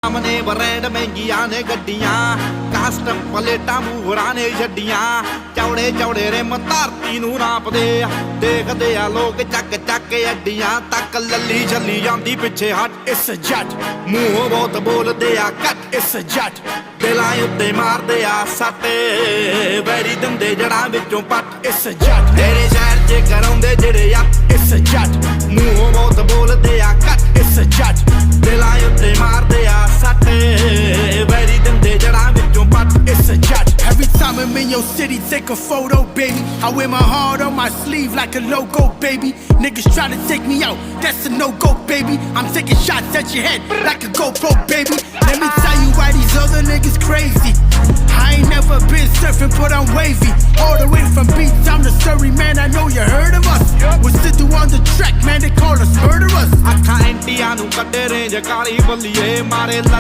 ਸਾਹਮਣੇ ਬਰੈਂਡ ਮਹਿੰਗੀਆਂ ਨੇ ਗੱਡੀਆਂ ਕਸਟਮ ਪਲੇਟਾਂ ਮੂਹਰਾਂ ਨੇ ਛੱਡੀਆਂ ਚੌੜੇ ਚੌੜੇ ਰਿਮ ਧਰਤੀ ਨੂੰ ਨਾਪਦੇ ਆ ਦੇਖਦੇ ਆ ਲੋਕ ਚੱਕ ਚੱਕ ਅੱਡੀਆਂ ਤੱਕ ਲੱਲੀ ਛੱਲੀ ਜਾਂਦੀ ਪਿੱਛੇ ਹੱਟ ਇਸ ਜੱਟ ਮੂੰਹੋਂ ਬਹੁਤ ਬੋਲਦੇ ਆ ਘੱਟ ਇਸ ਜੱਟ ਦਿਲਾਂ ਉੱਤੇ ਮਾਰਦੇ ਆ ਸੱਟ ਵੈਰੀ ਦੰਦੇ ਜੜਾਂ ਵਿੱਚੋਂ ਪੱਟ ਇਸ ਜੱਟ ਤੇਰੇ ਸ਼ਹਿਰ 'ਚ ਕਰਾਉਂਦੇ ਜਿਹੜੇ ਆ ਇਸ ਜੱਟ ਮੂੰਹੋਂ ਬਹੁਤ ਬੋਲਦੇ ਆ ਘੱਟ ਇਸ ਜੱਟ ਦਿਲਾਂ ਉੱਤੇ ਮਾਰਦੇ ਆ ਸੱਟ ਵੈਰੀ ਦੰਦੇ ਜੜਾਂ ਵਿੱਚੋਂ ਪੱਟ ਇਸ ਜੱਟ Every time I'm in your city, take a photo, baby. I wear my heart on my sleeve like a logo, baby. Niggas try to take me out, that's a no-go, baby. I'm taking shots at your head like a GoPro, baby. Let me tell you why these other niggas crazy. I ain't never been surfing, but I'm wavy. All the way from beats, I'm the Surrey man, I know you heard of us. We're still on the track, man, they call us murderers. ਅੱਖਾਂ India ਨੂੰ ਕੱਢੇ range ਕਾਲੀ ਬੱਲੀਏ ਮਾਰੇ